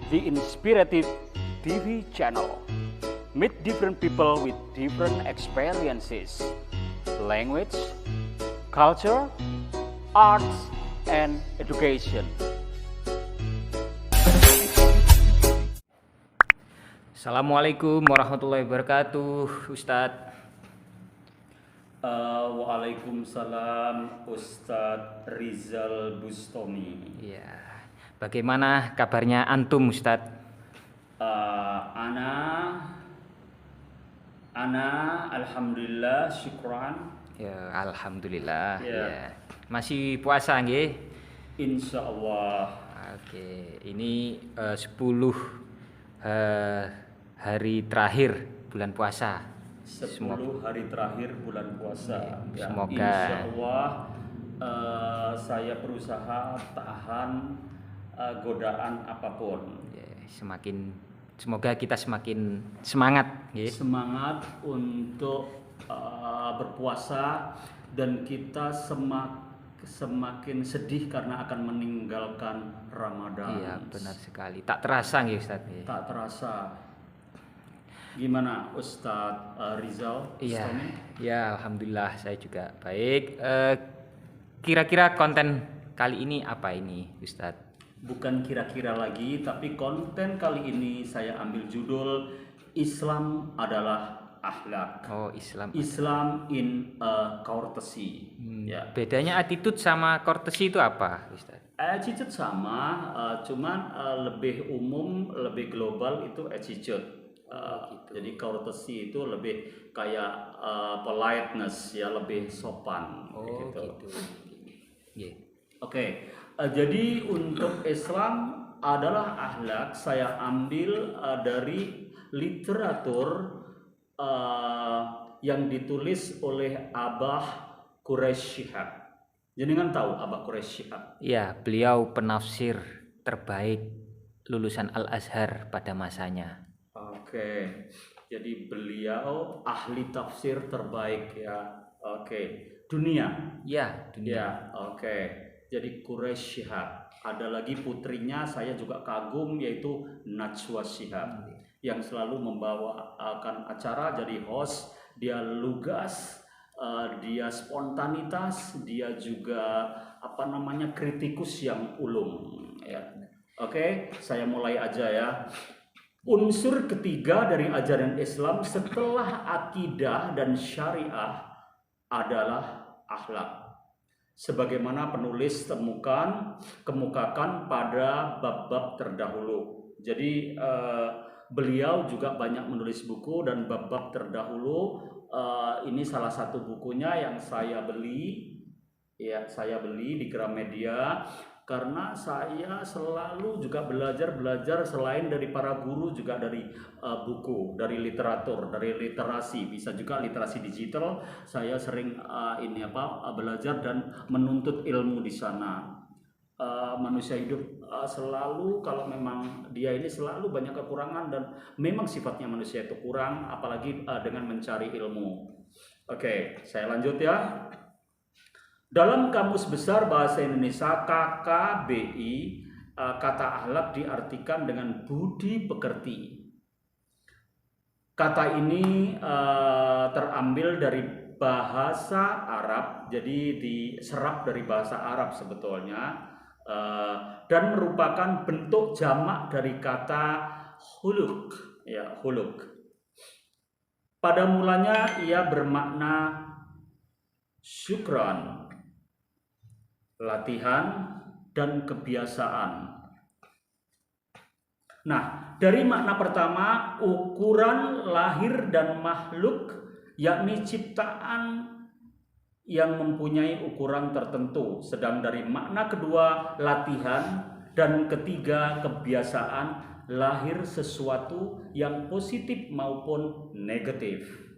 the Inspirative TV channel. Meet different people with different experiences, language, culture, arts, and education. Assalamualaikum warahmatullahi wabarakatuh, Ustadz. Waalaikumsalam, Ustadz Rizal Bustami. Ya, bagaimana kabarnya antum, Ustadz? Ana, alhamdulillah, syukran. Ya, alhamdulillah. Ya. Ya. Masih puasa, nggih? Insya Allah. Oke, ini 10 hari terakhir bulan puasa. 10 hari terakhir bulan puasa. Ya, semoga. Insya Allah saya berusaha tahan godaan apapun. Ya, semoga kita semakin semangat, nggih. Semangat untuk berpuasa, dan kita semakin sedih karena akan meninggalkan Ramadan. Iya, benar sekali. Tak terasa, nggih, Ustadz. Ya. Tak terasa. Gimana Ustadz Rizal? Iya, Bustami? ya alhamdulillah saya juga baik. Kira-kira konten kali ini apa ini, Ustadz? Bukan kira-kira lagi, tapi konten kali ini saya ambil judul Islam adalah akhlak. Oh, Islam. Islam in courtesy. Ya. Bedanya attitude sama courtesy itu apa, Ustadz? Attitude sama, cuman lebih umum, lebih global itu attitude. Jadi courtesy itu lebih kayak politeness, ya, lebih sopan. Oh, gitu. Yeah. Oke, jadi untuk Islam adalah akhlak, saya ambil dari literatur yang ditulis oleh Abah Quraish Shihab. Jenengan tahu Abah Quraish Shihab? Ya, beliau penafsir terbaik lulusan Al-Azhar pada masanya. Oke, jadi beliau ahli tafsir terbaik, ya. Oke, dunia. Ya, dunia. Ya, oke. Jadi Quraish Shihab. Ada lagi putrinya saya juga kagum, yaitu Najwa Shihab, yang selalu membawakan acara, jadi host. Dia lugas, dia spontanitas, dia juga kritikus yang ulung, ya. Oke, saya mulai aja, ya. Unsur ketiga dari ajaran Islam setelah akidah dan syariah adalah akhlak. Sebagaimana penulis kemukakan pada bab-bab terdahulu. Jadi beliau juga banyak menulis buku, dan bab-bab terdahulu ini salah satu bukunya yang saya beli. Ya, saya beli di Gramedia karena saya selalu juga belajar selain dari para guru, juga dari buku, dari literatur, dari literasi, bisa juga literasi digital. Saya sering belajar dan menuntut ilmu di sana. Manusia hidup selalu, kalau memang dia ini selalu banyak kekurangan, dan memang sifatnya manusia itu kurang, apalagi dengan mencari ilmu. Oke, saya lanjut, ya. Dalam Kamus Besar Bahasa Indonesia KKBI, kata akhlak diartikan dengan budi pekerti. Kata ini terambil dari bahasa Arab, jadi diserap dari bahasa Arab sebetulnya, dan merupakan bentuk jamak dari kata huluk, ya, huluk. Pada mulanya ia bermakna syukran, latihan, dan kebiasaan. Nah, dari makna pertama, ukuran lahir dan makhluk, yakni ciptaan yang mempunyai ukuran tertentu. Sedang dari makna kedua, latihan, dan ketiga, kebiasaan, lahir sesuatu yang positif maupun negatif,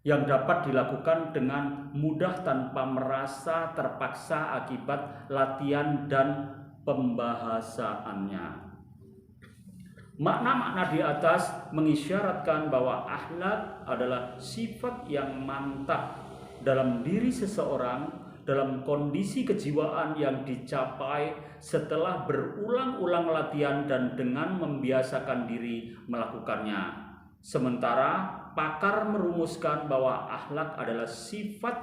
yang dapat dilakukan dengan mudah tanpa merasa terpaksa akibat latihan dan pembahasaannya. Makna-makna di atas mengisyaratkan bahwa akhlak adalah sifat yang mantap dalam diri seseorang dalam kondisi kejiwaan yang dicapai setelah berulang-ulang latihan dan dengan membiasakan diri melakukannya. Sementara pakar merumuskan bahwa akhlak adalah sifat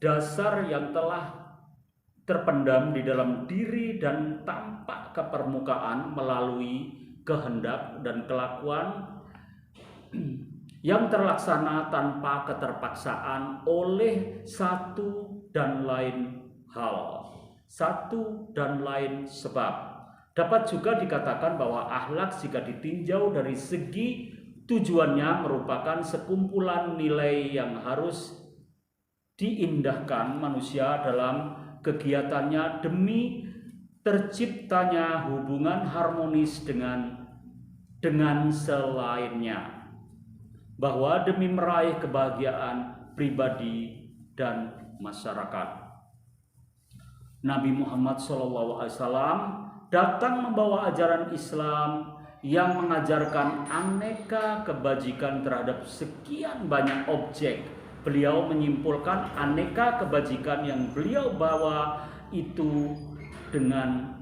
dasar yang telah terpendam di dalam diri dan tampak ke permukaan melalui kehendak dan kelakuan yang terlaksana tanpa keterpaksaan oleh satu dan lain hal, satu dan lain sebab. Dapat juga dikatakan bahwa akhlak jika ditinjau dari segi tujuannya merupakan sekumpulan nilai yang harus diindahkan manusia dalam kegiatannya demi terciptanya hubungan harmonis dengan selainnya, bahwa demi meraih kebahagiaan pribadi dan masyarakat. Nabi Muhammad SAW datang membawa ajaran Islam yang mengajarkan aneka kebajikan terhadap sekian banyak objek. Beliau menyimpulkan aneka kebajikan yang beliau bawa itu dengan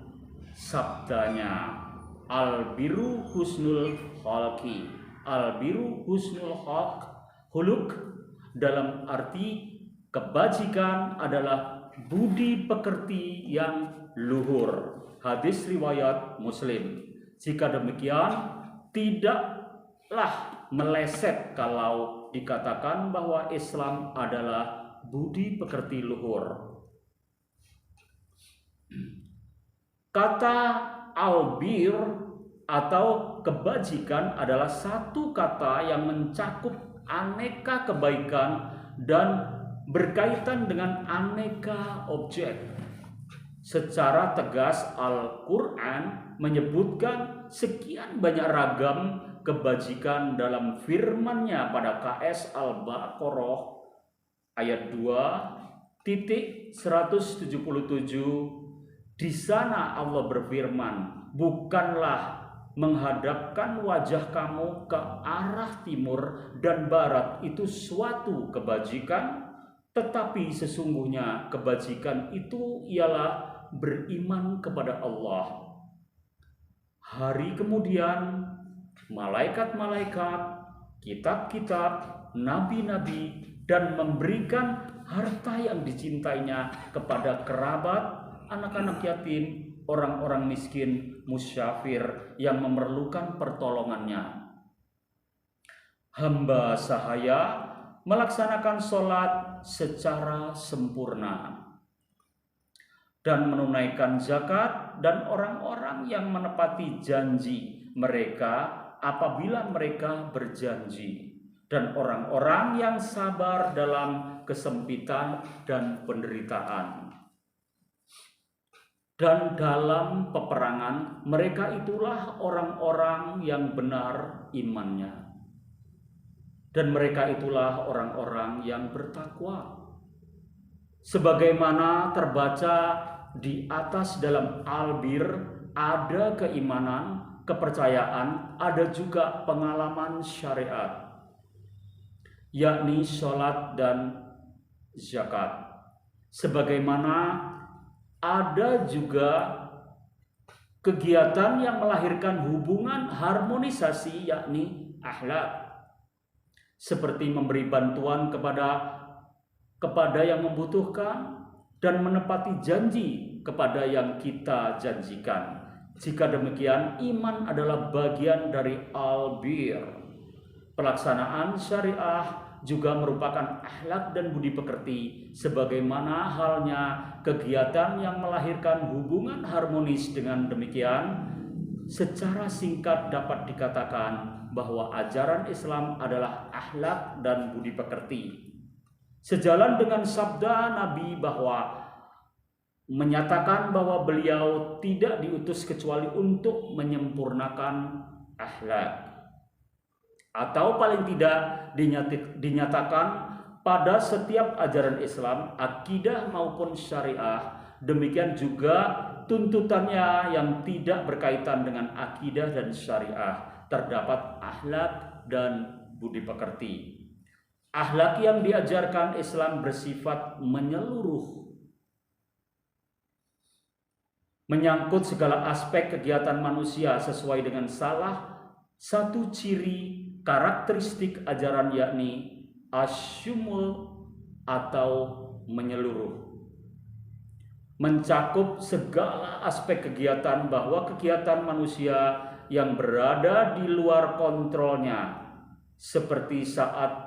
sabdanya, al-biru husnul khalqi. Al-biru husnul huluk, dalam arti kebajikan adalah budi pekerti yang luhur. Hadis riwayat Muslim. Jika demikian, tidaklah meleset kalau dikatakan bahwa Islam adalah budi pekerti luhur. Kata albir atau kebajikan adalah satu kata yang mencakup aneka kebaikan dan berkaitan dengan aneka objek. Secara tegas Al-Quran menyebutkan sekian banyak ragam kebajikan dalam firman-Nya pada KS Al-Baqarah ayat 2:177. Di sana Allah berfirman, bukanlah menghadapkan wajah kamu ke arah timur dan barat itu suatu kebajikan, tetapi sesungguhnya kebajikan itu ialah beriman kepada Allah. Hari kemudian malaikat-malaikat, kitab-kitab, nabi-nabi, dan memberikan harta yang dicintainya kepada kerabat, anak-anak yatim, orang-orang miskin, musyafir yang memerlukan pertolongannya. Hamba sahaya melaksanakan sholat secara sempurna dan menunaikan zakat, dan orang-orang yang menepati janji mereka apabila mereka berjanji, dan orang-orang yang sabar dalam kesempitan dan penderitaan. Dan dalam peperangan, mereka itulah orang-orang yang benar imannya. Dan mereka itulah orang-orang yang bertakwa. Sebagaimana terbaca di atas dalam Al-Bir, ada keimanan, kepercayaan, ada juga pengalaman syariat, yakni sholat dan zakat. Sebagaimana ada juga kegiatan yang melahirkan hubungan harmonisasi, yakni akhlak, seperti memberi bantuan kepada yang membutuhkan dan menepati janji kepada yang kita janjikan. Jika demikian, iman adalah bagian dari al-bir. Pelaksanaan syariah juga merupakan akhlak dan budi pekerti, sebagaimana halnya kegiatan yang melahirkan hubungan harmonis. Dengan demikian, secara singkat dapat dikatakan bahwa ajaran Islam adalah akhlak dan budi pekerti. Sejalan dengan sabda Nabi bahwa menyatakan bahwa beliau tidak diutus kecuali untuk menyempurnakan akhlak, atau paling tidak dinyatakan pada setiap ajaran Islam, akidah maupun syariah. Demikian juga tuntutannya yang tidak berkaitan dengan akidah dan syariah, terdapat akhlak dan budi pekerti. Akhlak yang diajarkan Islam bersifat menyeluruh, menyangkut segala aspek kegiatan manusia sesuai dengan salah satu ciri karakteristik ajaran, yakni asyumul atau menyeluruh, mencakup segala aspek kegiatan, bahwa kegiatan manusia yang berada di luar kontrolnya, seperti saat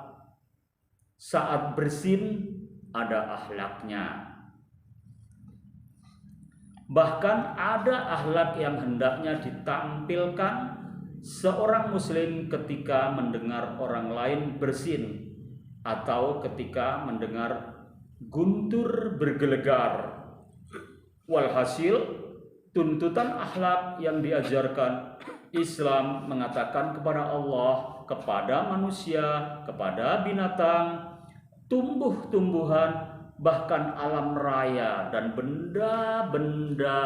bersin ada akhlaknya. Bahkan ada akhlak yang hendaknya ditampilkan seorang muslim ketika mendengar orang lain bersin atau ketika mendengar guntur bergelegar. Walhasil, tuntutan akhlak yang diajarkan Islam mengatakan kepada Allah, kepada manusia, kepada binatang, tumbuh-tumbuhan, bahkan alam raya dan benda-benda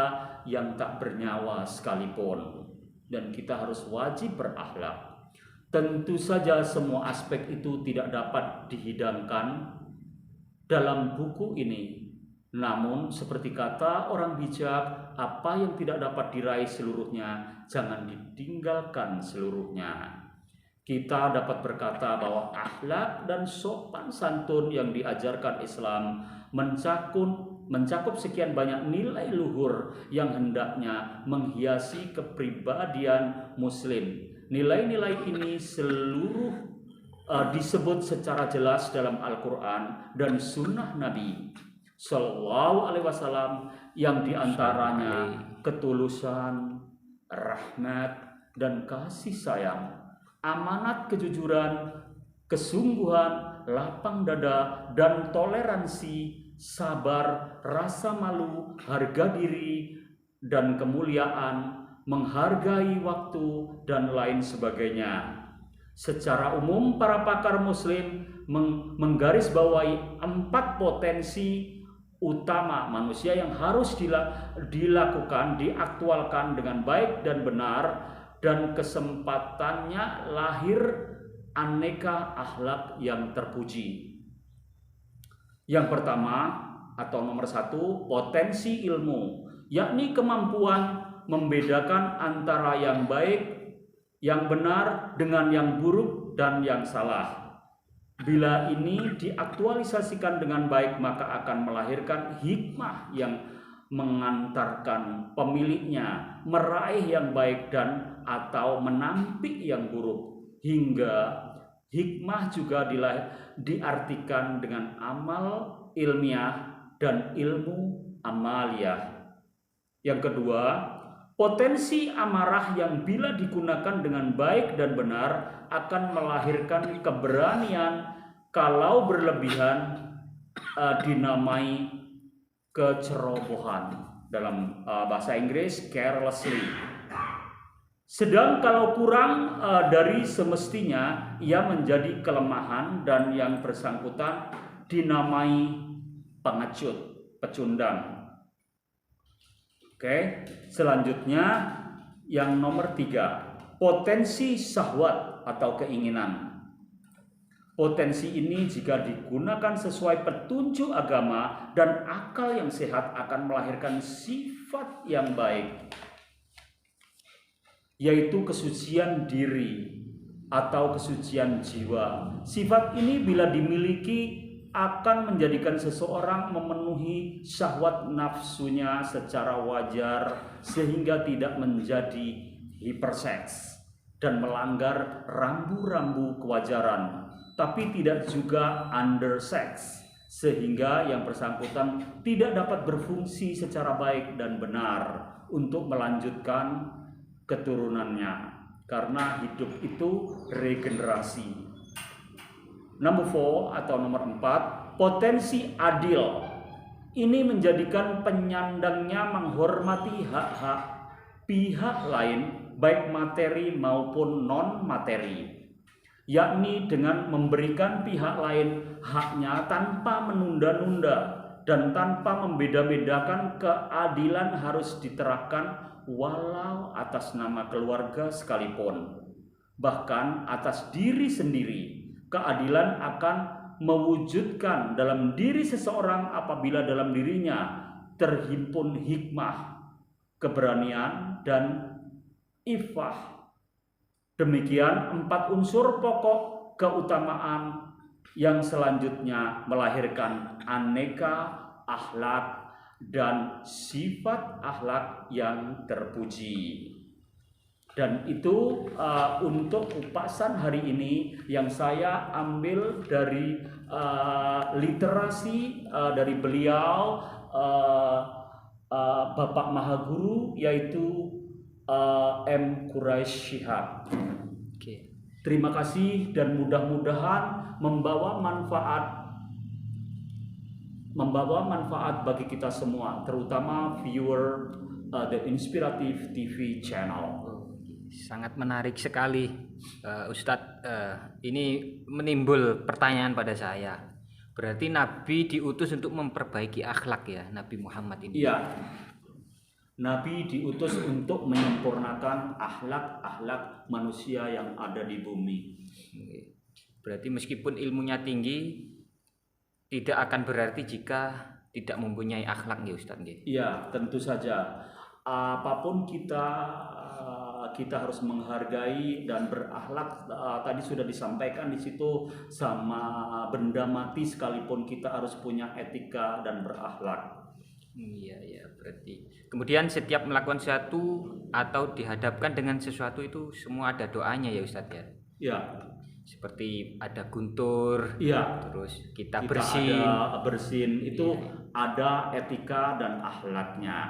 yang tak bernyawa sekalipun. Dan kita harus wajib berakhlak. Tentu saja semua aspek itu tidak dapat dihidangkan dalam buku ini. Namun seperti kata orang bijak, apa yang tidak dapat diraih seluruhnya, jangan ditinggalkan seluruhnya. Kita dapat berkata bahwa akhlak dan sopan santun yang diajarkan Islam mencakup sekian banyak nilai luhur yang hendaknya menghiasi kepribadian muslim. Nilai-nilai ini disebut secara jelas dalam Al-Quran dan Sunnah Nabi Sallallahu Alaihi Wasallam, yang diantaranya ketulusan, rahmat, dan kasih sayang, amanat, kejujuran, kesungguhan, lapang dada, dan toleransi, sabar, rasa malu, harga diri, dan kemuliaan, menghargai waktu, dan lain sebagainya. Secara umum, para pakar muslim menggarisbawahi 4 potensi utama manusia yang harus dilakukan, diaktualkan dengan baik dan benar, dan kesempatannya lahir aneka akhlak yang terpuji. Yang pertama atau nomor 1, potensi ilmu, yakni kemampuan membedakan antara yang baik, yang benar dengan yang buruk dan yang salah. Bila ini diaktualisasikan dengan baik, maka akan melahirkan hikmah yang mengantarkan pemiliknya meraih yang baik dan atau menampik yang buruk. Hingga hikmah juga diartikan dengan amal ilmiah dan ilmu amaliyah. Yang kedua, potensi amarah yang bila digunakan dengan baik dan benar akan melahirkan keberanian, kalau berlebihan dinamai kecerobohan, dalam bahasa Inggris carelessly. Sedang kalau kurang dari semestinya, ia menjadi kelemahan dan yang bersangkutan dinamai pengecut, pecundang. Oke, selanjutnya yang nomor 3, potensi syahwat atau keinginan. Potensi ini jika digunakan sesuai petunjuk agama dan akal yang sehat akan melahirkan sifat yang baik, yaitu kesucian diri atau kesucian jiwa. Sifat ini bila dimiliki akan menjadikan seseorang memenuhi syahwat nafsunya secara wajar, sehingga tidak menjadi hiperseks dan melanggar rambu-rambu kewajaran, tapi tidak juga undersex, sehingga yang bersangkutan tidak dapat berfungsi secara baik dan benar untuk melanjutkan keturunannya, karena hidup itu regenerasi. Nomor 4 atau nomor 4, potensi adil. Ini menjadikan penyandangnya menghormati hak-hak pihak lain, baik materi maupun non-materi, yakni dengan memberikan pihak lain haknya tanpa menunda-nunda dan tanpa membeda-bedakan. Keadilan harus diterapkan walau atas nama keluarga sekalipun, bahkan atas diri sendiri. Keadilan akan mewujudkan dalam diri seseorang apabila dalam dirinya terhimpun hikmah, keberanian, dan ifah. Demikian 4 unsur pokok keutamaan yang selanjutnya melahirkan aneka akhlak dan sifat akhlak yang terpuji. Dan itu untuk kupasan hari ini yang saya ambil dari literasi dari beliau, Bapak Mahaguru, yaitu M. Quraish Shihab. Oke. Terima kasih dan mudah-mudahan membawa manfaat bagi kita semua, terutama viewer The Inspirative TV channel. Sangat menarik sekali, Ustadz. Ini menimbul pertanyaan pada saya. Berarti Nabi diutus untuk memperbaiki akhlak ya, Nabi Muhammad ini? Iya, Nabi diutus untuk menyempurnakan akhlak manusia yang ada di bumi. Berarti meskipun ilmunya tinggi, tidak akan berarti jika tidak mempunyai akhlak ya Ustadz? Iya, tentu saja. Apapun kita harus menghargai dan berakhlak. Tadi sudah disampaikan di situ, sama benda mati sekalipun kita harus punya etika dan berakhlak. Iya, berarti kemudian setiap melakukan sesuatu atau dihadapkan dengan sesuatu itu semua ada doanya ya Ustadz ya? Iya. Seperti ada guntur, iya, terus kita bersin. Ada bersin itu ada etika dan akhlaknya.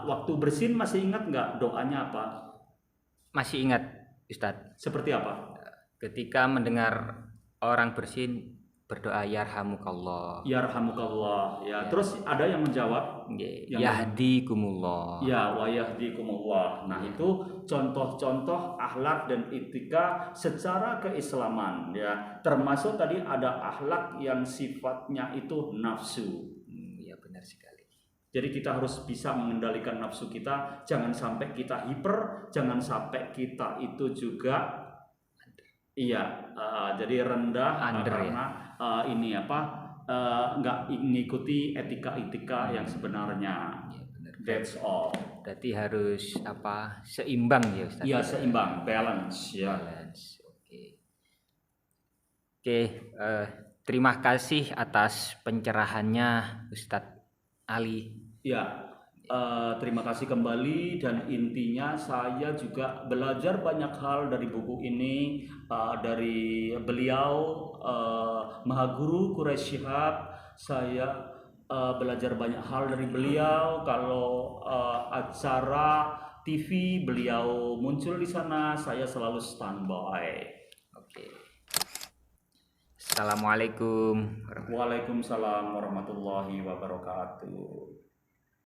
Waktu bersin masih ingat nggak doanya apa? Masih ingat Ustadz. Seperti apa? Ketika mendengar orang bersin berdoa yarhamukallah. Yarhamukallah ya. Terus ada yang menjawab yahdikumullah. Ya, wa yahdikumullah. Nah, itu contoh-contoh akhlak dan etika secara keislaman ya. Termasuk tadi ada akhlak yang sifatnya itu nafsu. Ya, benar sekali. Jadi kita harus bisa mengendalikan nafsu kita, jangan sampai kita hiper, jangan sampai kita itu juga jadi rendah karena nggak mengikuti etika-etika yang sebenarnya. Ya, benar. That's all. Berarti harus seimbang ya Ustaz? Iya, seimbang, balance ya. Balance. Oke, terima kasih atas pencerahannya Ustadz Ali. Ya, terima kasih kembali, dan intinya saya juga belajar banyak hal dari buku ini, dari beliau Mahaguru Quraish Shihab. Saya belajar banyak hal dari beliau. Kalau acara TV beliau muncul di sana, saya selalu standby. Oke. Assalamualaikum. Waalaikumsalam warahmatullahi wabarakatuh.